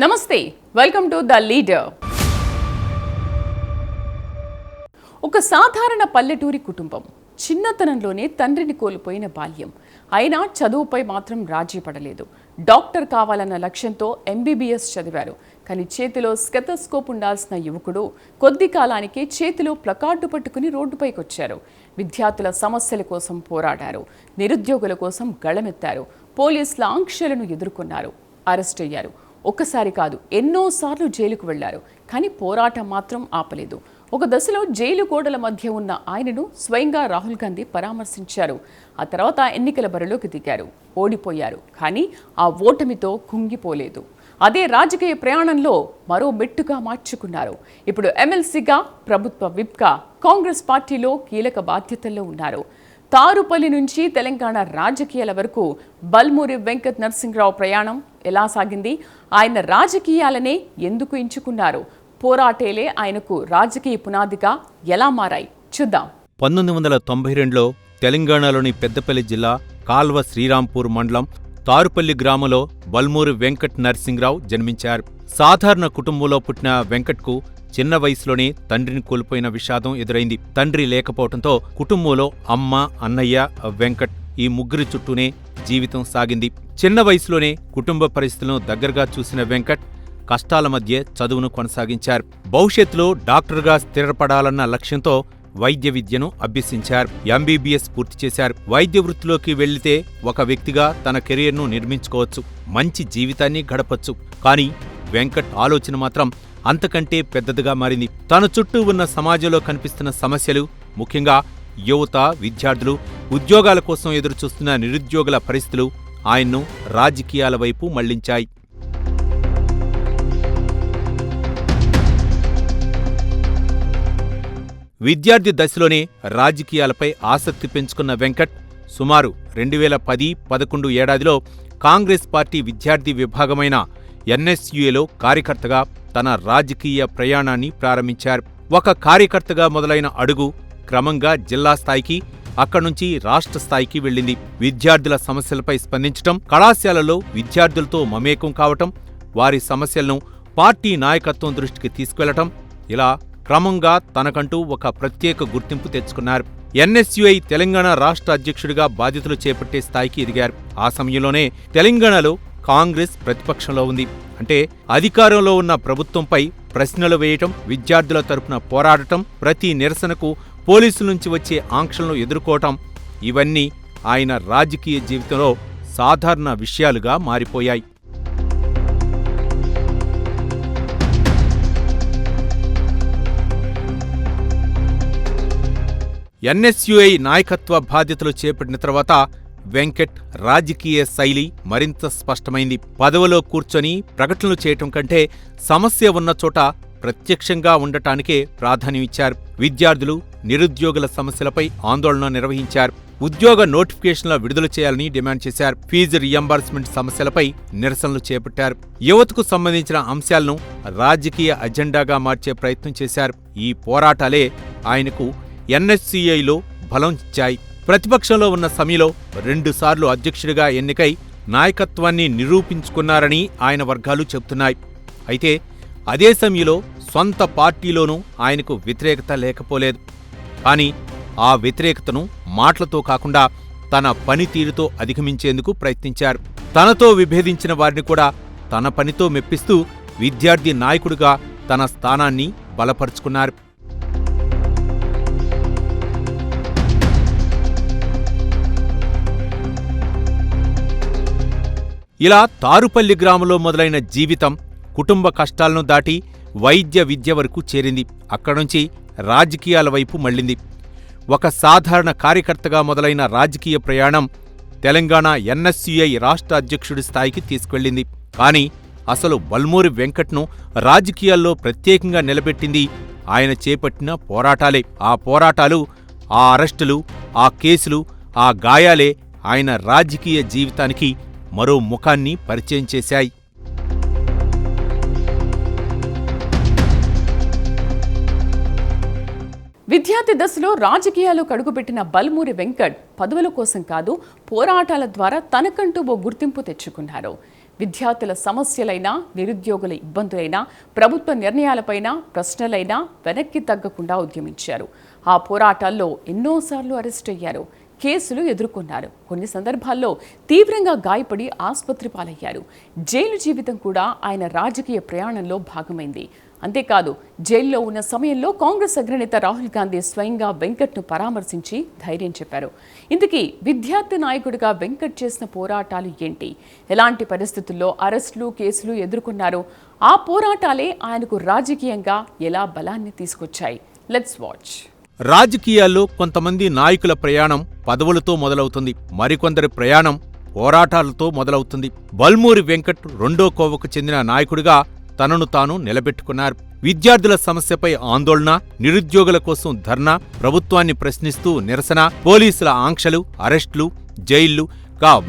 నమస్తే, welcome to the leader. ఒక సాధారణ పల్లెటూరి కుటుంబం, చిన్నతనంలోనే తండ్రిని కోల్పోయిన బాల్యం. అయినా చదువుపై మాత్రం రాజీ పడలేదు. డాక్టర్ కావాలన్న లక్ష్యంతో ఎంబీబీఎస్ చదివారు. కానీ చేతిలో స్టెథోస్కోప్ ఉండాల్సిన యువకుడు కొద్ది కాలానికి చేతిలో ప్లకార్డు పట్టుకుని రోడ్డుపైకి వచ్చారు. విద్యార్థుల సమస్యల కోసం పోరాడారు. నిరుద్యోగుల కోసం గళమెత్తారు. పోలీసుల ఆంక్షలను ఎదుర్కొన్నారు. అరెస్ట్ అయ్యారు. ఒక్కసారి కాదు, ఎన్నోసార్లు జైలుకు వెళ్లారు. కానీ పోరాటం మాత్రం ఆపలేదు. ఒక దశలో జైలు గోడల మధ్య ఉన్న ఆయనను స్వయంగా రాహుల్ గాంధీ పరామర్శించారు. ఆ తర్వాత ఎన్నికల బరిలోకి దిగారు. ఓడిపోయారు. కానీ ఆ ఓటమితో కుంగిపోలేదు. అదే రాజకీయ ప్రయాణంలో మరో మెట్టుగా మార్చుకున్నారు. ఇప్పుడు ఎమ్మెల్సీగా, ప్రభుత్వ విప్గా కాంగ్రెస్ పార్టీలో కీలక బాధ్యతల్లో ఉన్నారు. తారుపల్లి నుంచి తెలంగాణ రాజకీయాల వరకు బల్మూరి వెంకట్ నరసింహరావు ప్రయాణం ఎలా సాగింది? ఆయన రాజకీయాలనే ఎందుకు ఎంచుకున్నారు? పోరాటేలే ఆయనకు రాజకీయ పునాదిగా ఎలా మారాయి? చూద్దాం. 1992లో తెలంగాణలోని పెద్దపల్లి జిల్లా కాల్వ శ్రీరాంపూర్ మండలం తారుపల్లి గ్రామంలో బల్మూరి వెంకట్ నరసింహరావు జన్మించారు. సాధారణ కుటుంబంలో పుట్టిన వెంకట్కు చిన్న వయసులోనే తండ్రిని కోల్పోయిన విషాదం ఎదురైంది. తండ్రి లేకపోవడంతో కుటుంబంలో అమ్మ, అన్నయ్య, వెంకట్ ఈ ముగ్గురి చుట్టూనే జీవితం సాగింది. చిన్న వయసులోనే కుటుంబ పరిస్థితులను దగ్గరగా చూసిన వెంకట్ కష్టాల మధ్య చదువును కొనసాగించారు. భవిష్యత్తులో డాక్టర్గా స్థిరపడాలన్న లక్ష్యంతో వైద్య విద్యను అభ్యసించారు. ఎంబీబీఎస్ పూర్తి చేశారు. వైద్య వృత్తిలోకి వెళ్లితే ఒక వ్యక్తిగా తన కెరీర్ను నిర్మించుకోవచ్చు, మంచి జీవితాన్ని గడపొచ్చు. కానీ వెంకట్ ఆలోచన మాత్రం అంతకంటే పెద్దదిగా మారింది. తన చుట్టూ ఉన్న సమాజంలో కనిపిస్తున్న సమస్యలు, ముఖ్యంగా యువత, విద్యార్థులు ఉద్యోగాల కోసం ఎదురుచూస్తున్న నిరుద్యోగుల పరిస్థితులు ఆయన్ను రాజకీయాల వైపు మళ్లించాయి. విద్యార్థి దశలోనే రాజకీయాలపై ఆసక్తి పెంచుకున్న వెంకట్ సుమారు 2010-11 ఏడాదిలో కాంగ్రెస్ పార్టీ విద్యార్థి విభాగమైన ఎన్ఎస్యుఏలో కార్యకర్తగా తన రాజకీయ ప్రయాణాన్ని ప్రారంభించారు. ఒక కార్యకర్తగా మొదలైన అడుగు క్రమంగా జిల్లా స్థాయికి, అక్కడ్నుంచి రాష్ట్ర స్థాయికి వెళ్ళింది. విద్యార్థుల సమస్యలపై స్పందించటం, కళాశాలలో విద్యార్థులతో మమేకం కావటం, వారి సమస్యలను పార్టీ నాయకత్వం దృష్టికి తీసుకెళ్లటం, ఇలా క్రమంగా తనకంటూ ఒక ప్రత్యేక గుర్తింపు తెచ్చుకున్నారు. ఎన్ఎస్యుఐ తెలంగాణ రాష్ట్ర అధ్యక్షుడిగా బాధ్యతలు చేపట్టే స్థాయికి ఎదిగారు. ఆ సమయంలోనే తెలంగాణలో కాంగ్రెస్ ప్రతిపక్షంలో ఉంది. అంటే అధికారంలో ఉన్న ప్రభుత్వంపై ప్రశ్నలు వేయటం, విద్యార్థుల తరపున పోరాడటం, ప్రతి నిరసనకు పోలీసుల నుంచి వచ్చే ఆంక్షలను ఎదుర్కోవటం, ఇవన్నీ ఆయన రాజకీయ జీవితంలో సాధారణ విషయాలుగా మారిపోయాయి. ఎన్ఎస్యుఐ నాయకత్వ బాధ్యతలు చేపట్టిన తర్వాత వెంకట్ రాజకీయ శైలి మరింత స్పష్టమైంది. పదవిలో కూర్చొని ప్రకటనలు చేయటం కంటే సమస్య ఉన్న చోట ప్రత్యక్షంగా ఉండటానికే ప్రాధాన్యమిచ్చారు. విద్యార్థులు, నిరుద్యోగుల సమస్యలపై ఆందోళన నిర్వహించారు. ఉద్యోగ నోటిఫికేషన్ల విడుదల చేయాలని డిమాండ్ చేశారు. ఫీజు రియంబర్స్మెంట్ సమస్యలపై నిరసనలు చేపట్టారు. యువతకు సంబంధించిన అంశాలను రాజకీయ అజెండాగా మార్చే ప్రయత్నం చేశారు. ఈ పోరాటాలే ఆయనకు ఎన్ఎస్యుఐలో బలం ఇచ్చాయి. ప్రతిపక్షంలో ఉన్న సమయంలో 2 సార్లు అధ్యక్షుడిగా ఎన్నికై నాయకత్వాన్ని నిరూపించుకున్నారని ఆయన వర్గాలు చెబుతున్నాయి. అయితే అదే సమయంలో సొంత పార్టీలోనూ ఆయనకు వ్యతిరేకత లేకపోలేదు. కానీ ఆ వ్యతిరేకతను మాటలతో కాకుండా తన పనితీరుతో అధిగమించేందుకు ప్రయత్నించారు. తనతో విభేదించిన వారిని కూడా తన పనితో మెప్పిస్తూ విద్యార్థి నాయకుడిగా తన స్థానాన్ని బలపరుచుకున్నారు. ఇలా తారుపల్లి గ్రామంలో మొదలైన జీవితం కుటుంబ కష్టాలను దాటి వైద్య విద్య వరకు చేరింది. అక్కడ్నుంచి రాజకీయాల వైపు మళ్లింది. ఒక సాధారణ కార్యకర్తగా మొదలైన రాజకీయ ప్రయాణం తెలంగాణ ఎన్ఎస్యుఐ రాష్ట్ర అధ్యక్షుడి స్థాయికి తీసుకెళ్లింది. కానీ అసలు బల్మూరి వెంకట్ను రాజకీయాల్లో ప్రత్యేకంగా నిలబెట్టింది ఆయన చేపట్టిన పోరాటాలే. ఆ పోరాటాలు, ఆ అరెస్టులు, ఆ కేసులు, ఆ గాయాలే ఆయన రాజకీయ జీవితానికి మరో ముఖాన్ని పరిచయం చేశాయి. విద్యార్థి దశలో రాజకీయాలకు అడుగుపెట్టిన బల్మూరి వెంకట్ పదవుల కోసం కాదు, పోరాటాల ద్వారా తనకంటూ ఓ గుర్తింపు తెచ్చుకున్నారు. విద్యార్థుల సమస్యలైనా, నిరుద్యోగుల ఇబ్బందులైనా, ప్రభుత్వ నిర్ణయాలపైన ప్రశ్నలైనా వెనక్కి తగ్గకుండా ఉద్యమించారు. ఆ పోరాటాల్లో ఎన్నోసార్లు అరెస్ట్ అయ్యారు, కేసులు ఎదుర్కొన్నారు. కొన్ని సందర్భాల్లో తీవ్రంగా గాయపడి ఆసుపత్రి పాలయ్యారు. జైలు జీవితం కూడా ఆయన రాజకీయ ప్రయాణంలో భాగమైంది. అంతేకాదు, జైల్లో ఉన్న సమయంలో కాంగ్రెస్ అగ్రనేత రాహుల్ గాంధీ స్వయంగా వెంకట్ను పరామర్శించి ధైర్యం చెప్పారు. ఇందుకీ విద్యార్థి నాయకుడిగా వెంకట్ చేసిన పోరాటాలు ఏంటి? ఎలాంటి పరిస్థితుల్లో అరెస్టులు, కేసులు ఎదుర్కొన్నారు? ఆ పోరాటాలే ఆయనకు రాజకీయంగా ఎలా బలాన్ని తీసుకొచ్చాయి? Let's watch. రాజకీయాల్లో కొంతమంది నాయకుల ప్రయాణం పదవులతో మొదలవుతుంది, మరికొందరి ప్రయాణం పోరాటాలతో మొదలవుతుంది. బల్మూరి వెంకట్ రెండో కోవకు చెందిన నాయకుడిగా తనను తాను నిలబెట్టుకున్నారు. విద్యార్థుల సమస్యపై ఆందోళన, నిరుద్యోగుల కోసం ధర్నా, ప్రభుత్వాన్ని ప్రశ్నిస్తూ నిరసన, పోలీసుల ఆంక్షలు, అరెస్టులు, జైళ్లు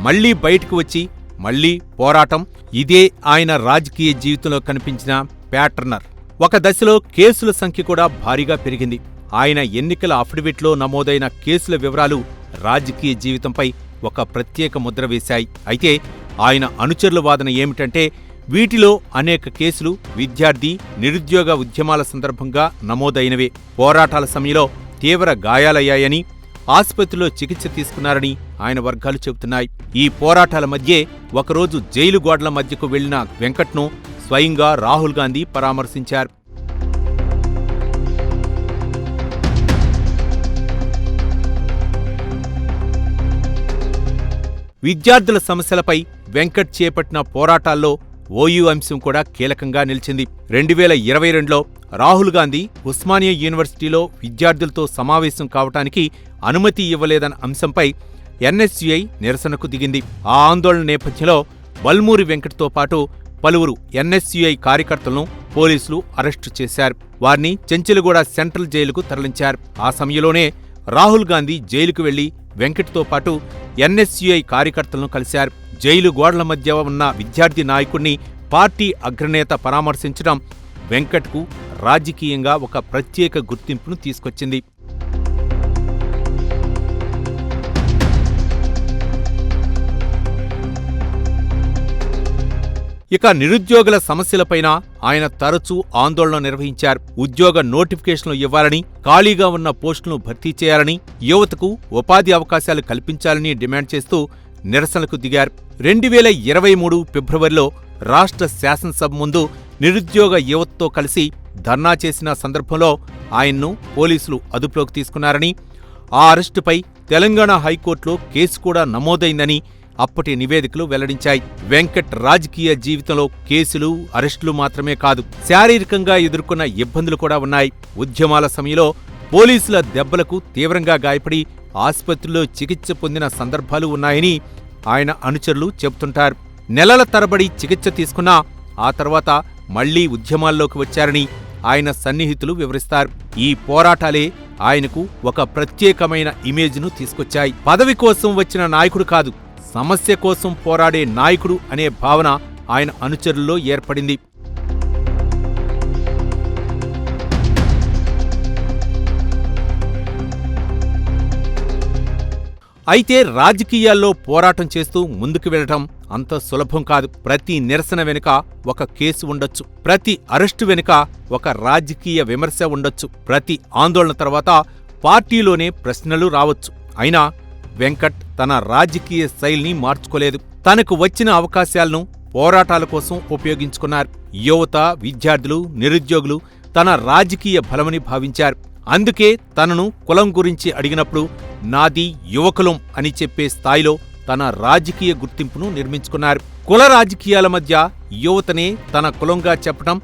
మళ్లీ బయటకు వచ్చి మళ్లీ పోరాటం. ఇదే ఆయన రాజకీయ జీవితంలో కనిపించిన ప్యాటర్నర్. ఒక దశలో కేసుల సంఖ్య కూడా భారీగా పెరిగింది. ఆయన ఎన్నికల అఫిడవిట్లో నమోదైన కేసుల వివరాలు రాజకీయ జీవితంపై ఒక ప్రత్యేక ముద్ర వేశాయి. అయితే ఆయన అనుచరుల వాదన ఏమిటంటే, వీటిలో అనేక కేసులు విద్యార్థి, నిరుద్యోగ ఉద్యమాల సందర్భంగా నమోదైనవే. పోరాటాల సమయంలో తీవ్ర గాయాలయ్యాయని, ఆసుపత్రిలో చికిత్స తీసుకున్నారని ఆయన వర్గాలు చెబుతున్నాయి. ఈ పోరాటాల మధ్యే ఒకరోజు జైలు గోడల మధ్యకు వెళ్లిన వెంకట్ను స్వయంగా రాహుల్ గాంధీ పరామర్శించారు. విద్యార్థుల సమస్యలపై వెంకట్ చేపట్టిన పోరాటాల్లో ఓయూ అంశం కూడా కీలకంగా నిలిచింది. 2022లో రాహుల్ గాంధీ ఉస్మానియా యూనివర్సిటీలో విద్యార్థులతో సమావేశం కావటానికి అనుమతి ఇవ్వలేదన్న అంశంపై ఎన్ఎస్యుఐ నిరసనకు దిగింది. ఆ ఆందోళన నేపథ్యంలో బల్మూరి వెంకట్తో పాటు పలువురు ఎన్ఎస్యుఐ కార్యకర్తలను పోలీసులు అరెస్టు చేశారు. వారిని చెంచలగూడ సెంట్రల్ జైలుకు తరలించారు. ఆ సమయంలోనే రాహుల్ గాంధీ జైలుకు వెళ్లి వెంకట్తో పాటు ఎన్ఎస్యుఐ కార్యకర్తలను కలిశారు. జైలు గోడల మధ్య ఉన్న విద్యార్థి నాయకుడిని పార్టీ అగ్రనేత పరామర్శించడం వెంకట్కు రాజకీయంగా ఒక ప్రత్యేక గుర్తింపును తీసుకొచ్చింది. ఇక నిరుద్యోగుల సమస్యలపైన ఆయన తరచూ ఆందోళన నిర్వహించారు. ఉద్యోగ నోటిఫికేషన్లు ఇవ్వాలని, ఖాళీగా ఉన్న పోస్టులను భర్తీ చేయాలని, యువతకు ఉపాధి అవకాశాలు కల్పించాలని డిమాండ్ చేస్తూ నిరసనలకు దిగారు. 2023 ఫిబ్రవరిలో రాష్ట్ర శాసనసభ ముందు నిరుద్యోగ యువతతో కలిసి ధర్నా చేసిన సందర్భంలో ఆయన్ను పోలీసులు అదుపులోకి తీసుకున్నారని, ఆ అరెస్టుపై తెలంగాణ హైకోర్టులో కేసు కూడా నమోదైందని అప్పటి నివేదికలు వెల్లడించాయి. వెంకట్ రాజకీయ జీవితంలో కేసులు, అరెస్టులు మాత్రమే కాదు, శారీరకంగా ఎదుర్కొన్న ఇబ్బందులు కూడా ఉన్నాయి. ఉద్యమాల సమయంలో పోలీసుల దెబ్బలకు తీవ్రంగా గాయపడి ఆసుపత్రిలో చికిత్స పొందిన సందర్భాలు ఉన్నాయని ఆయన అనుచరులు చెబుతుంటారు. నెలల తరబడి చికిత్స తీసుకున్నా ఆ తర్వాత మళ్లీ ఉద్యమాల్లోకి వచ్చారని ఆయన సన్నిహితులు వివరిస్తారు. ఈ పోరాటాలే ఆయనకు ఒక ప్రత్యేకమైన ఇమేజ్ను తీసుకొచ్చాయి. పదవి కోసం వచ్చిన నాయకుడు కాదు, సమస్య కోసం పోరాడే నాయకుడు అనే భావన ఆయన అనుచరుల్లో ఏర్పడింది. అయితే రాజకీయాల్లో పోరాటం చేస్తూ ముందుకు వెళ్లటం అంత సులభం కాదు. ప్రతి నిరసన వెనుక ఒక కేసు ఉండొచ్చు, ప్రతి అరెస్టు వెనుక ఒక రాజకీయ విమర్శ ఉండొచ్చు, ప్రతి ఆందోళన తర్వాత పార్టీలోనే ప్రశ్నలు రావచ్చు. అయినా వెంకట్ తన రాజకీయ శైలిని మార్చుకోలేదు. తనకు వచ్చిన అవకాశాలను పోరాటాల కోసం ఉపయోగించుకున్నారు. యువత, విద్యార్థులు, నిరుద్యోగులు తన రాజకీయ బలమని భావించారు. అందుకే తనను కులం గురించి అడిగినప్పుడు నాది యువకులం అని చెప్పే స్థాయిలో తన రాజకీయ గుర్తింపును నిర్మించుకున్నారు. కుల రాజకీయాల మధ్య యువతనే తన కులంగా చెప్పడం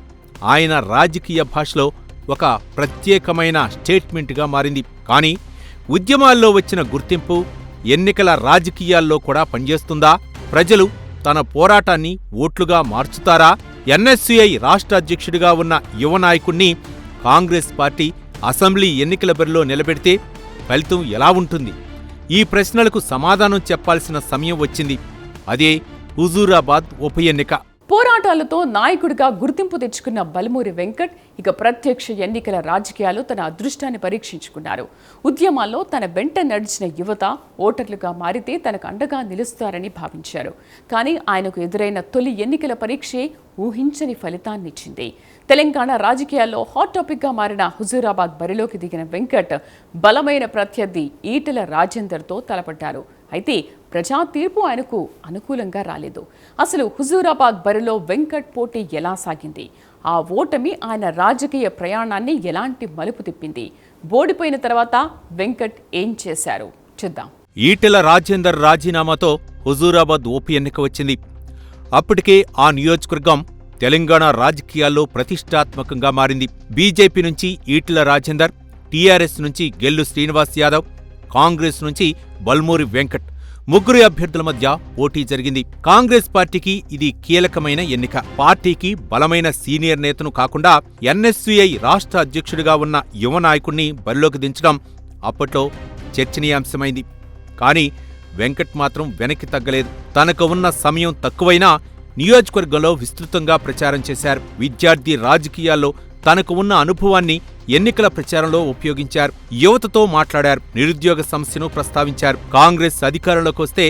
ఆయన రాజకీయ భాషలో ఒక ప్రత్యేకమైన స్టేట్మెంట్గా మారింది. కానీ ఉద్యమాల్లో వచ్చిన గుర్తింపు ఎన్నికల రాజకీయాల్లో కూడా పనిచేస్తుందా? ప్రజలు తన పోరాటాన్ని ఓట్లుగా మార్చుతారా? ఎన్ఎస్యుఐ రాష్ట్ర అధ్యక్షుడిగా ఉన్న యువ నాయకుణ్ణి కాంగ్రెస్ పార్టీ అసెంబ్లీ ఎన్నికల బరిలో నిలబెడితే ఫలితం ఎలా ఉంటుంది? ఈ ప్రశ్నలకు సమాధానం చెప్పాల్సిన సమయం వచ్చింది. అదే హుజూరాబాద్ ఉప ఎన్నిక. పోరాటాలతో నాయకుడిగా గుర్తింపు తెచ్చుకున్న బల్మూరి వెంకట్ ఇక ప్రత్యక్ష ఎన్నికల రాజకీయాలు తన అదృష్టాన్ని పరీక్షించుకున్నారు. ఉద్యమాల్లో తన వెంట నడిచిన యువత ఓటర్లుగా మారితే తనకు అండగా నిలుస్తారని భావించారు. కానీ ఆయనకు ఎదురైన తొలి ఎన్నికల పరీక్షే ఊహించని ఫలితాన్నిచ్చింది. తెలంగాణ రాజకీయాల్లో హాట్ టాపిక్గా మారిన హుజూరాబాద్ బరిలోకి దిగిన వెంకట్ బలమైన ప్రత్యర్థి ఈటెల రాజేందర్తో తలపడ్డారు. అయితే ప్రజా తీర్పు ఆయనకు అనుకూలంగా రాలేదు. అసలు హుజూరాబాద్ బరిలో వెంకట్ పోటీ ఎలా సాగింది? ఆ ఓటమి ఆయన రాజకీయ ప్రయాణాన్ని ఎలాంటి మలుపు తిప్పింది? ఓడిపోయిన తర్వాత వెంకట్ ఏం చేశారు చూద్దాం. ఈటెల రాజేందర్ రాజీనామాతో హుజూరాబాద్ ఉప ఎన్నిక వచ్చింది. అప్పటికే ఆ నియోజకవర్గం తెలంగాణ రాజకీయాల్లో ప్రతిష్టాత్మకంగా మారింది. బీజేపీ నుంచి ఈటెల రాజేందర్, టీఆర్ఎస్ నుంచి గెల్లు శ్రీనివాస్ యాదవ్, కాంగ్రెస్ నుంచి బల్మూరి వెంకట్ ముగ్గురు అభ్యర్థుల మధ్య పోటీ జరిగింది. కాంగ్రెస్ పార్టీకి ఇది కీలకమైన ఎన్నిక. పార్టీకి బలమైన సీనియర్ నేతను కాకుండా ఎన్ఎస్యుఐ రాష్ట్ర అధ్యక్షుడిగా ఉన్న యువ నాయకుణ్ణి బరిలోకి దించడం అప్పట్లో చర్చనీయాంశమైంది. కానీ వెంకట్ మాత్రం వెనక్కి తగ్గలేదు. తనకు ఉన్న సమయం తక్కువైనా నియోజకవర్గంలో విస్తృతంగా ప్రచారం చేశారు. విద్యార్థి రాజకీయాల్లో తనకు ఉన్న అనుభవాన్ని ఎన్నికల ప్రచారంలో ఉపయోగించారు. యువతతో మాట్లాడారు. నిరుద్యోగ సమస్యను ప్రస్తావించారు. కాంగ్రెస్ అధికారంలోకి వస్తే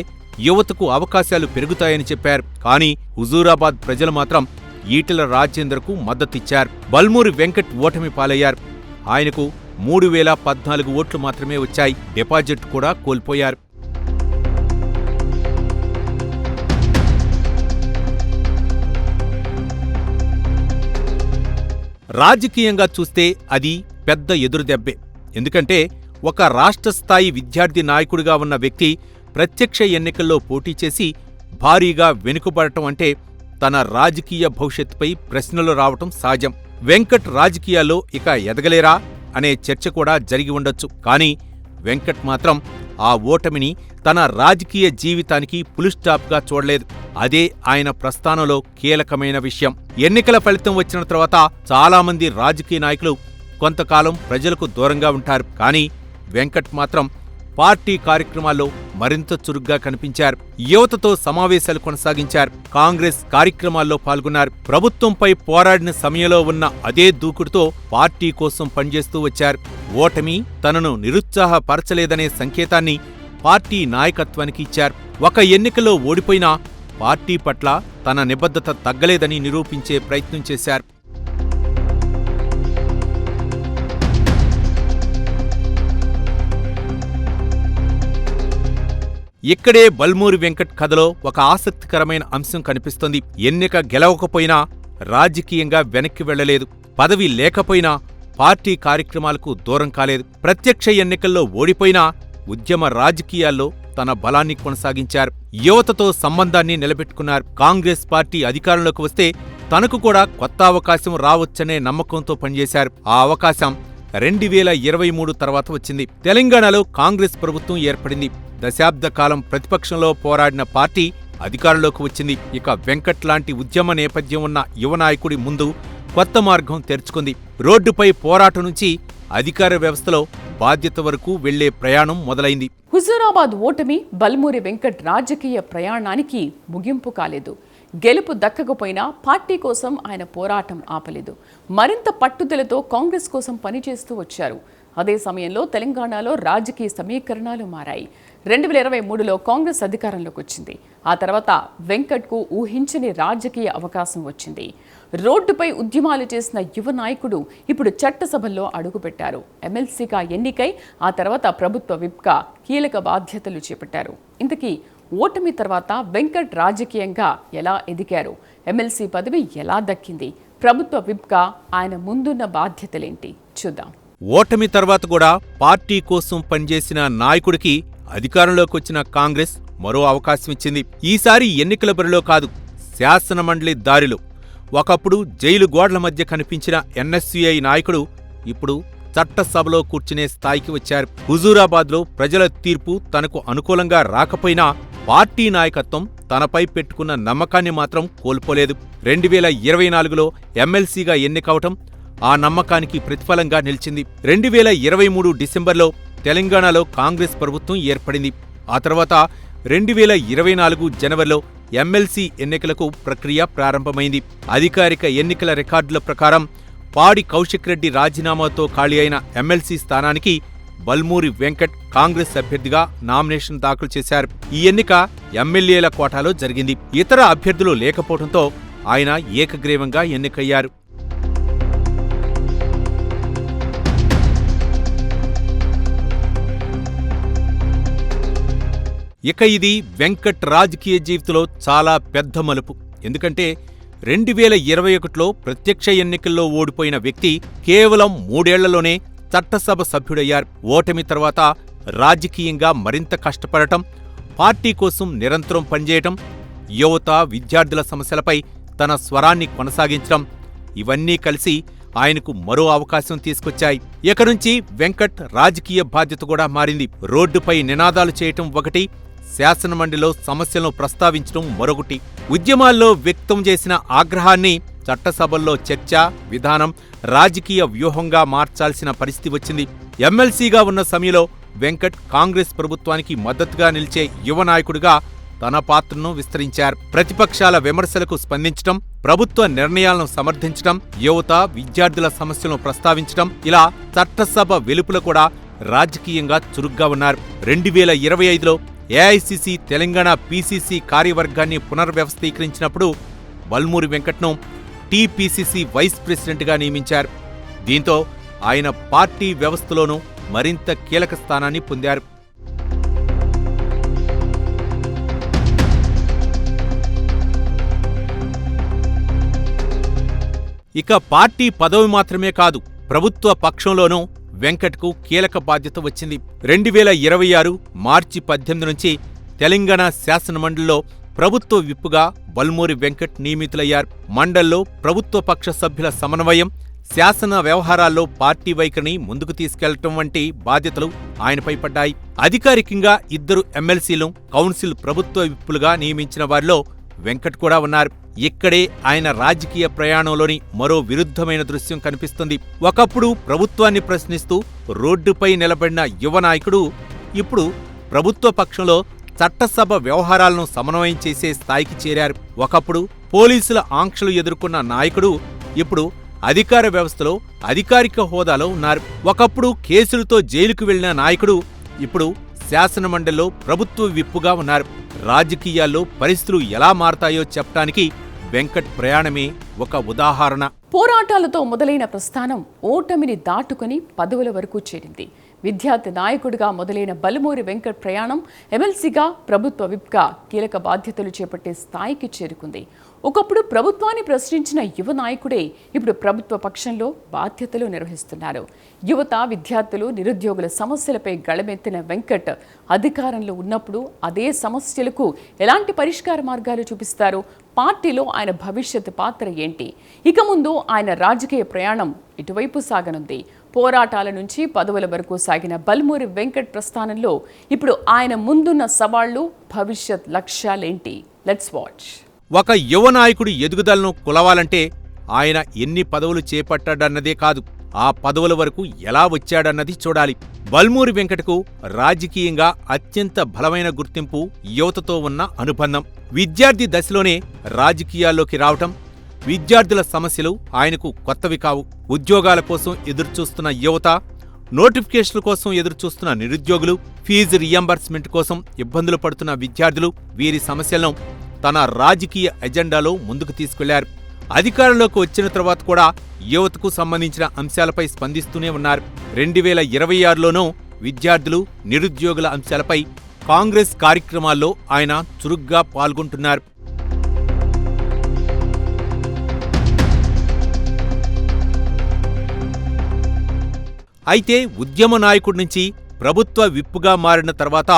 యువతకు అవకాశాలు పెరుగుతాయని చెప్పారు. కానీ హుజూరాబాద్ ప్రజలు మాత్రం ఈటెల రాజేందర్కు మద్దతిచ్చారు. బల్మూరి వెంకట్ ఓటమి పాలయ్యారు. ఆయనకు 3014 ఓట్లు మాత్రమే వచ్చాయి. డిపాజిట్ కూడా కోల్పోయారు. రాజకీయంగా చూస్తే అది పెద్ద ఎదురుదెబ్బే. ఎందుకంటే ఒక రాష్ట్ర స్థాయి విద్యార్థి నాయకుడిగా ఉన్న వ్యక్తి ప్రత్యక్ష ఎన్నికల్లో పోటీ చేసి భారీగా వెనుకబడటం అంటే తన రాజకీయ భవిష్యత్తుపై ప్రశ్నలు రావటం సహజం. వెంకట్ రాజకీయాల్లో ఇక ఎదగలేరా అనే చర్చ కూడా జరిగి ఉండొచ్చు. కానీ వెంకట్ మాత్రం ఆ ఓటమిని తన రాజకీయ జీవితానికి పులిస్టాప్గా చూడలేదు. అదే ఆయన ప్రస్థానంలో కీలకమైన విషయం. ఎన్నికల ఫలితం వచ్చిన తర్వాత చాలామంది రాజకీయ నాయకులు కొంతకాలం ప్రజలకు దూరంగా ఉంటారు. కానీ వెంకట్ మాత్రం పార్టీ కార్యక్రమాల్లో మరింత చురుగ్గా కనిపించారు. యువతతో సమావేశాలు కొనసాగించారు. కాంగ్రెస్ కార్యక్రమాల్లో పాల్గొన్నారు. ప్రభుత్వంపై పోరాడిన సమయంలో ఉన్న అదే దూకుడుతో పార్టీ కోసం పనిచేస్తూ వచ్చారు. ఓటమి తనను నిరుత్సాహపరచలేదనే సంకేతాన్ని పార్టీ నాయకత్వానికి ఇచ్చారు. ఒక ఎన్నికలో ఓడిపోయినా పార్టీ పట్ల తన నిబద్ధత తగ్గలేదని నిరూపించే ప్రయత్నం చేశారు. ఇక్కడే బల్మూరి వెంకట్ కథలో ఒక ఆసక్తికరమైన అంశం కనిపిస్తోంది. ఎన్నిక గెలవకపోయినా రాజకీయంగా వెనక్కి వెళ్లలేదు. పదవి లేకపోయినా పార్టీ కార్యక్రమాలకు దూరం కాలేదు. ప్రత్యక్ష ఎన్నికల్లో ఓడిపోయినా ఉద్యమ రాజకీయాల్లో తన బలాన్ని కొనసాగించారు. యువతతో సంబంధాన్ని నిలబెట్టుకున్నారు. కాంగ్రెస్ పార్టీ అధికారంలోకి వస్తే తనకు కూడా కొత్త అవకాశం రావచ్చనే నమ్మకంతో పనిచేశారు. ఆ అవకాశం 2023 తర్వాత వచ్చింది. తెలంగాణలో కాంగ్రెస్ ప్రభుత్వం ఏర్పడింది. దశాబ్ద కాలం ప్రతిపక్షంలో పోరాడిన పార్టీ అధికారంలోకి వచ్చింది. ఇక వెంకట్ లాంటి ఉద్యమ నేపథ్యం ఉన్న యువ నాయకుడి ముందు కొత్త మార్గం తెరుచుకుంది. రోడ్డుపై పోరాటం నుంచి అధికార వ్యవస్థలో బాధ్యత వరకు వెళ్లే ప్రయాణం మొదలైంది. హుజూరాబాద్ ఓటమి బల్మూరి వెంకట్ రాజకీయ ప్రయాణానికి ముగింపు కాలేదు. గెలుపు దక్కకపోయినా పార్టీ కోసం ఆయన పోరాటం ఆపలేదు. మరింత పట్టుదలతో కాంగ్రెస్ కోసం పనిచేస్తూ వచ్చారు. అదే సమయంలో తెలంగాణలో రాజకీయ సమీకరణాలు మారాయి. 2023లో కాంగ్రెస్ అధికారంలోకి వచ్చింది. ఆ తర్వాత వెంకట్కు ఊహించని రాజకీయ అవకాశం వచ్చింది. రోడ్డుపై ఉద్యమాలు చేసిన యువ నాయకుడు ఇప్పుడు చట్టసభల్లో అడుగుపెట్టారు. ఎమ్మెల్సీగా ఎన్నికై ఆ తర్వాత ప్రభుత్వ విప్గా కీలక బాధ్యతలు చేపట్టారు. ఇంతకీ ఓటమి తర్వాత వెంకట్ రాజకీయంగా ఎలా ఎదిగారు? ఎమ్మెల్సీ పదవి ఎలా దక్కింది? ప్రభుత్వ విప్గా ఆయన ముందున్న బాధ్యతలేంటి చూద్దాం. ఓటమి తర్వాత కూడా పార్టీ కోసం పనిచేసిన నాయకుడికి అధికారంలోకి వచ్చిన కాంగ్రెస్ మరో అవకాశం ఇచ్చింది. ఈసారి ఎన్నికల బరిలో కాదు, శాసనమండలి దారిలో. ఒకప్పుడు జైలు గోడల మధ్య కనిపించిన ఎన్ఎస్యుఐ నాయకుడు ఇప్పుడు చట్టసభలో కూర్చునే స్థాయికి వచ్చారు. హుజూరాబాద్లో ప్రజల తీర్పు తనకు అనుకూలంగా రాకపోయినా పార్టీ నాయకత్వం తనపై పెట్టుకున్న నమ్మకాన్ని మాత్రం కోల్పోలేదు. 2024లో ఎమ్మెల్సీగా ఎన్నికవటం ఆ నమ్మకానికి ప్రతిఫలంగా నిలిచింది. 2023 డిసెంబర్లో తెలంగాణలో కాంగ్రెస్ ప్రభుత్వం ఏర్పడింది. ఆ తర్వాత 2024 జనవరిలో ఎమ్మెల్సీ ఎన్నికలకు ప్రక్రియ ప్రారంభమైంది. అధికారిక ఎన్నికల రికార్డుల ప్రకారం పాడి కౌశిక్ రెడ్డి రాజీనామాతో ఖాళీ అయిన ఎమ్మెల్సీ స్థానానికి బల్మూరి వెంకట్ కాంగ్రెస్ అభ్యర్థిగా నామినేషన్ దాఖలు చేశారు. ఈ ఎన్నిక ఎమ్మెల్యేల కోటాలో జరిగింది. ఇతర అభ్యర్థులు లేకపోవడంతో ఆయన ఏకగ్రీవంగా ఎన్నికయ్యారు. ఇక ఇది వెంకట్ రాజకీయ జీవితంలో చాలా పెద్ద మలుపు. ఎందుకంటే 2021లో ప్రత్యక్ష ఎన్నికల్లో ఓడిపోయిన వ్యక్తి కేవలం 3 ఏళ్లలోనే చట్టసభ సభ్యుడయ్యారు. ఓటమి తర్వాత రాజకీయంగా మరింత కష్టపడటం, పార్టీ కోసం నిరంతరం పనిచేయటం, యువత విద్యార్థుల సమస్యలపై తన స్వరాన్ని కొనసాగించడం, ఇవన్నీ కలిసి ఆయనకు మరో అవకాశం తీసుకొచ్చాయి. ఇక నుంచి వెంకట్ రాజకీయ బాధ్యత కూడా మారింది. రోడ్డుపై నినాదాలు చేయటం ఒకటి, శాసనమండలిలో సమస్యలను ప్రస్తావించడం మరొకటి. ఉద్యమాల్లో వ్యక్తం చేసిన ఆగ్రహాన్ని చట్టసభల్లో చర్చ, విధానం, రాజకీయ వ్యూహంగా మార్చాల్సిన పరిస్థితి వచ్చింది. ఎమ్మెల్సీగా ఉన్న సమయంలో వెంకట్ కాంగ్రెస్ ప్రభుత్వానికి మద్దతుగా నిలిచే యువ నాయకుడిగా తన పాత్రను విస్తరించారు. ప్రతిపక్షాల విమర్శలకు స్పందించడం, ప్రభుత్వ నిర్ణయాలను సమర్థించడం, యువత విద్యార్థుల సమస్యలను ప్రస్తావించడం, ఇలా చట్టసభ వెలుపల కూడా రాజకీయంగా చురుగ్గా ఉన్నారు. 2025లో ఏఐసీసీ తెలంగాణ పీసీసీ కార్యవర్గాన్ని పునర్వ్యవస్థీకరించినప్పుడు బల్మూరి వెంకట్ను టీపీసీసీ వైస్ ప్రెసిడెంట్గా నియమించారు. దీంతో ఆయన పార్టీ వ్యవస్థలోనూ మరింత కీలక స్థానాన్ని పొందారు. ఇక పార్టీ పదవి మాత్రమే కాదు, ప్రభుత్వ పక్షంలోనూ వెంకట్కు కీలక బాధ్యత వచ్చింది. 2026 మార్చి 18 నుంచి తెలంగాణ శాసనమండలిలో ప్రభుత్వ విప్పుగా బల్మూరి వెంకట్ నియమితులయ్యారు. మండల్లో ప్రభుత్వ పక్ష సభ్యుల సమన్వయం, శాసన వ్యవహారాల్లో పార్టీ వైఖరిని ముందుకు తీసుకెళ్లటం వంటి బాధ్యతలు ఆయనపై పడ్డాయి. అధికారికంగా 2 ఎమ్మెల్సీలు, కౌన్సిల్ ప్రభుత్వ విప్పులుగా నియమించిన వారిలో వెంకట్ కూడా ఉన్నారు. ఇక్కడే ఆయన రాజకీయ ప్రయాణంలోని మరో విరుద్ధమైన దృశ్యం కనిపిస్తుంది. ఒకప్పుడు ప్రభుత్వాన్ని ప్రశ్నిస్తూ రోడ్డుపై నిలబడిన యువ నాయకుడు ఇప్పుడు ప్రభుత్వ పక్షంలో చట్టసభ వ్యవహారాలను సమన్వయం చేసే స్థాయికి చేరారు. ఒకప్పుడు పోలీసుల ఆంక్షలు ఎదుర్కొన్న నాయకుడు ఇప్పుడు అధికార వ్యవస్థలో అధికారిక హోదాలో ఉన్నారు. ఒకప్పుడు కేసులతో జైలుకు వెళ్లిన నాయకుడు ఇప్పుడు శాసనమండలిలో ప్రభుత్వ విప్పుగా ఉన్నారు. రాజకీయాల్లో పరిస్థితులు ఎలా మారతాయో చెప్పడానికి వెంకట్ ప్రయాణమే ఒక ఉదాహరణ. పోరాటాలతో మొదలైన ప్రస్థానం ఓటమిని దాటుకుని పదవుల వరకు చేరింది. విద్యార్థి నాయకుడిగా మొదలైన బల్మూరి వెంకట్ ప్రయాణం ఎమ్మెల్సీగా, ప్రభుత్వ విప్గా కీలక బాధ్యతలు చేపట్టే స్థాయికి చేరుకుంది. ఒకప్పుడు ప్రభుత్వాన్ని ప్రశ్నించిన యువ నాయకుడే ఇప్పుడు ప్రభుత్వ పక్షంలో బాధ్యతలు నిర్వహిస్తున్నారు. యువత, విద్యార్థులు, నిరుద్యోగుల సమస్యలపై గళమెత్తిన వెంకట్ అధికారంలో ఉన్నప్పుడు అదే సమస్యలకు ఎలాంటి పరిష్కార మార్గాలు చూపిస్తారు? పార్టీలో ఆయన భవిష్యత్ పాత్ర ఏంటి? ఇక ముందు ఆయన రాజకీయ ప్రయాణం ఇటువైపు సాగనుంది. పోరాటాల నుంచి పదవుల వరకు సాగిన బల్మూరి వెంకట్ ప్రస్థానంలో ఇప్పుడు ఆయన ముందున్న సవాళ్లు, భవిష్యత్ లక్ష్యాలేంటి? Let's watch. ఒక యువ నాయకుడి ఎదుగుదలను కొలవాలంటే ఆయన ఎన్ని పదవులు చేపట్టాడన్నదే కాదు, ఆ పదవుల వరకు ఎలా వచ్చాడన్నది చూడాలి. బల్మూరి వెంకట్కు రాజకీయంగా అత్యంత బలమైన గుర్తింపు యువతతో ఉన్న అనుబంధం. విద్యార్థి దశలోనే రాజకీయాల్లోకి రావటం, విద్యార్థుల సమస్యలు ఆయనకు కొత్తవి కావు. ఉద్యోగాల కోసం ఎదురుచూస్తున్న యువత, నోటిఫికేషన్ల కోసం ఎదురుచూస్తున్న నిరుద్యోగులు, ఫీజు రియంబర్స్మెంట్ కోసం ఇబ్బందులు పడుతున్న విద్యార్థులు, వీరి సమస్యలను తన రాజకీయ ఎజెండాలో ముందుకు తీసుకెళ్లారు. అధికారంలోకి వచ్చిన తర్వాత కూడా యువతకు సంబంధించిన అంశాలపై స్పందిస్తూనే ఉన్నారు. 2026లోనూ విద్యార్థులు, నిరుద్యోగుల అంశాలపై కాంగ్రెస్ కార్యక్రమాల్లో ఆయన చురుగ్గా పాల్గొంటున్నారు. అయితే ఉద్యమ నాయకుడి నుంచి ప్రభుత్వ విప్పుగా మారిన తర్వాత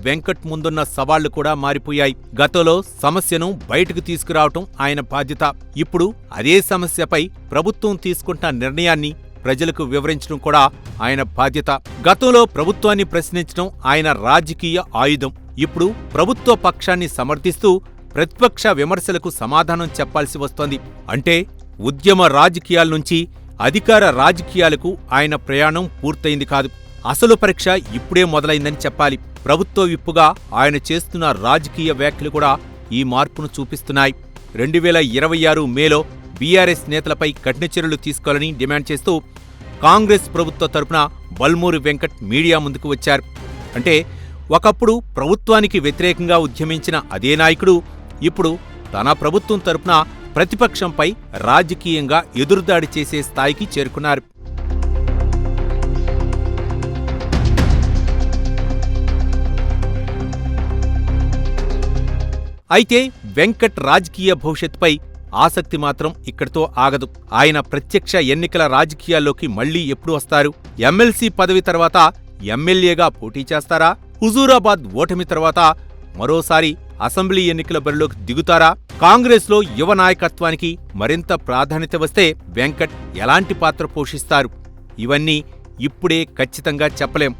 వెంకట్ ముందున్న సవాళ్లు కూడా మారిపోయాయి. గతంలో సమస్యను బయటకు తీసుకురావటం ఆయన బాధ్యత. ఇప్పుడు అదే సమస్యపై ప్రభుత్వం తీసుకుంటున్న నిర్ణయాన్ని ప్రజలకు వివరించడం కూడా ఆయన బాధ్యత. గతంలో ప్రభుత్వాన్ని ప్రశ్నించడం ఆయన రాజకీయ ఆయుధం. ఇప్పుడు ప్రభుత్వ పక్షాన్ని సమర్థిస్తూ ప్రతిపక్ష విమర్శలకు సమాధానం చెప్పాల్సి వస్తోంది. అంటే ఉద్యమ రాజకీయాల నుంచి అధికార రాజకీయాలకు ఆయన ప్రయాణం పూర్తయింది కాదు, అసలు పరీక్ష ఇప్పుడే మొదలైందని చెప్పాలి. ప్రభుత్వ విప్పుగా ఆయన చేస్తున్న రాజకీయ వ్యాఖ్యలు కూడా ఈ మార్పును చూపిస్తున్నాయి. 2026 మేలో బీఆర్ఎస్ నేతలపై కఠిన చర్యలు తీసుకోవాలని డిమాండ్ చేస్తూ కాంగ్రెస్ ప్రభుత్వ తరపున బల్మూరి వెంకట్ మీడియా ముందుకు వచ్చారు. అంటే ఒకప్పుడు ప్రభుత్వానికి వ్యతిరేకంగా ఉద్యమించిన అదే నాయకుడు ఇప్పుడు తన ప్రభుత్వం తరపున ప్రతిపక్షంపై రాజకీయంగా ఎదురుదాడి చేసే స్థాయికి చేరుకున్నారు. అయితే వెంకట్ రాజకీయ భవిష్యత్తుపై ఆసక్తి మాత్రం ఇక్కడితో ఆగదు. ఆయన ప్రత్యక్ష ఎన్నికల రాజకీయాల్లోకి మళ్లీ ఎప్పుడు వస్తారు? ఎమ్మెల్సీ పదవి తర్వాత ఎమ్మెల్యేగా పోటీ చేస్తారా? హుజూరాబాద్ ఓటమి తర్వాత మరోసారి అసెంబ్లీ ఎన్నికల బరిలోకి దిగుతారా? కాంగ్రెస్లో యువ నాయకత్వానికి మరింత ప్రాధాన్యత వస్తే వెంకట్ ఎలాంటి పాత్ర పోషిస్తారు? ఇవన్నీ ఇప్పుడే ఖచ్చితంగా చెప్పలేం.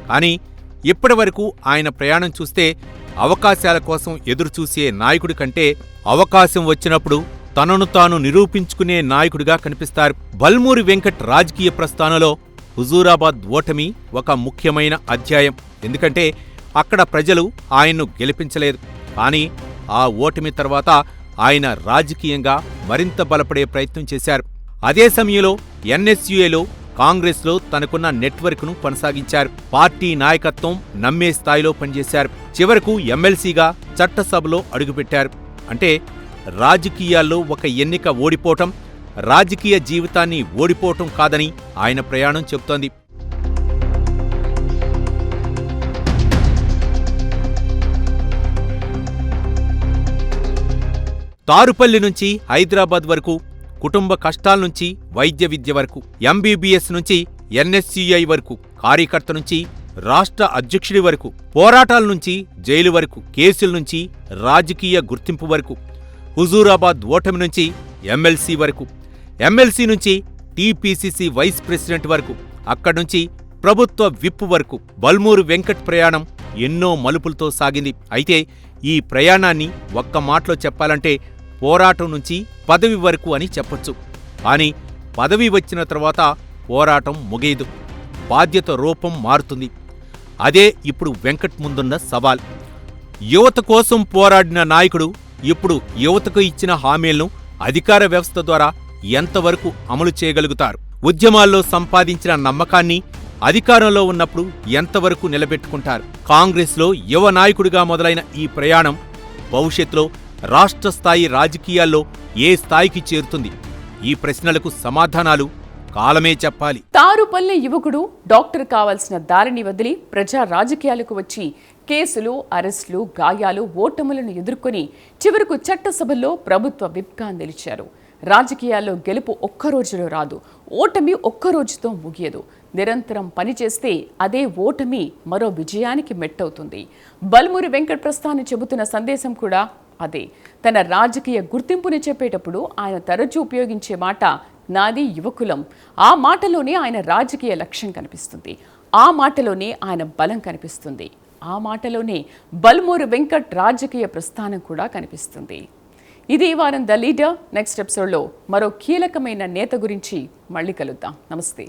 కానీ ఇప్పటివరకు ఆయన ప్రయాణం చూస్తే అవకాశాల కోసం ఎదురుచూసే నాయకుడి కంటే అవకాశం వచ్చినప్పుడు తనను తాను నిరూపించుకునే నాయకుడిగా కనిపిస్తారు. బల్మూరి వెంకట్ రాజకీయ ప్రస్థానంలో హుజూరాబాద్ ఓటమి ఒక ముఖ్యమైన అధ్యాయం. ఎందుకంటే అక్కడ ప్రజలు ఆయన్ను గెలిపించలేదు. కానీ ఆ ఓటమి తర్వాత ఆయన రాజకీయంగా మరింత బలపడే ప్రయత్నం చేశారు. అదే సమయంలో ఎన్ఎస్యుఏలో కాంగ్రెస్లో తనకున్న నెట్వర్క్ను కొనసాగించారు. పార్టీ నాయకత్వం నమ్మే స్థాయిలో పనిచేశారు. చివరకు ఎమ్మెల్సీగా చట్టసభలో అడుగుపెట్టారు. అంటే రాజకీయాల్లో ఒక ఎన్నిక ఓడిపోవటం రాజకీయ జీవితాన్ని ఓడిపోవటం కాదని ఆయన ప్రయాణం చెబుతోంది. తారుపల్లి నుంచి హైదరాబాద్ వరకు, కుటుంబ కష్టాల నుంచి వైద్య విద్య వరకు, ఎంబీబీఎస్ నుంచి ఎన్ఎస్సీఐ వరకు, కార్యకర్త నుంచి రాష్ట్ర అధ్యక్షుడి వరకు, పోరాటాల నుంచి జైలు వరకు, కేసుల నుంచి రాజకీయ గుర్తింపు వరకు, హుజూరాబాద్ ఓటమి నుంచి ఎమ్మెల్సీ వరకు, ఎమ్మెల్సీ నుంచి టీపీసీసీ వైస్ ప్రెసిడెంట్ వరకు, అక్కడ్నుంచి ప్రభుత్వ విప్ వరకు బల్మూరి వెంకట్ ప్రయాణం ఎన్నో మలుపులతో సాగింది. అయితే ఈ ప్రయాణాన్ని ఒక్క మాటలో చెప్పాలంటే పోరాటం నుంచి పదవి వరకు అని చెప్పొచ్చు. కానీ పదవి వచ్చిన తర్వాత పోరాటం ముగియదు, బాధ్యత రూపం మారుతుంది. అదే ఇప్పుడు వెంకట్ ముందున్న సవాల్. యువత కోసం పోరాడిన నాయకుడు ఇప్పుడు యువతకు ఇచ్చిన హామీలను అధికార వ్యవస్థ ద్వారా ఎంతవరకు అమలు చేయగలుగుతారు? ఉద్యమాల్లో సంపాదించిన నమ్మకాన్ని అధికారంలో ఉన్నప్పుడు ఎంతవరకు నిలబెట్టుకుంటారు? కాంగ్రెస్లో యువ నాయకుడిగా మొదలైన ఈ ప్రయాణం భవిష్యత్తులో రాష్ట్ర స్థాయి రాజకీయాల్లో ఏ స్థాయికి చేరుతుంది? ఈ ప్రశ్నలకు సమాధానాలు కాలమే చెప్పాలి. తారుపల్లి యువకుడు డాక్టర్ కావాల్సిన దారిని వదిలి ప్రజా రాజకీయాలకు వచ్చి కేసులు, అరెస్టులు, గాయాలు, ఓటములను ఎదుర్కొని చివరకు చట్టసభల్లో ప్రభుత్వ విప్గా నిలిచారు. రాజకీయాల్లో గెలుపు ఒక్కరోజులో రాదు, ఓటమి ఒక్కరోజుతో ముగియదు. నిరంతరం పనిచేస్తే అదే ఓటమి మరో విజయానికి మెట్టవుతుంది. బల్మూరి వెంకట్ ప్రస్థానం చెబుతున్న సందేశం కూడా అదే. తన రాజకీయ గుర్తింపుని చెప్పేటప్పుడు ఆయన తరచూ ఉపయోగించే మాట నాది యువకులం. ఆ మాటలోనే ఆయన రాజకీయ లక్ష్యం కనిపిస్తుంది. ఆ మాటలోనే ఆయన బలం కనిపిస్తుంది. ఆ మాటలోనే బల్మూరి వెంకట్ రాజకీయ ప్రస్థానం కూడా కనిపిస్తుంది. ఇది ఈ వారం ద లీడర్. నెక్స్ట్ ఎపిసోడ్లో మరో కీలకమైన నేత గురించి మళ్ళీ కలుద్దాం. నమస్తే.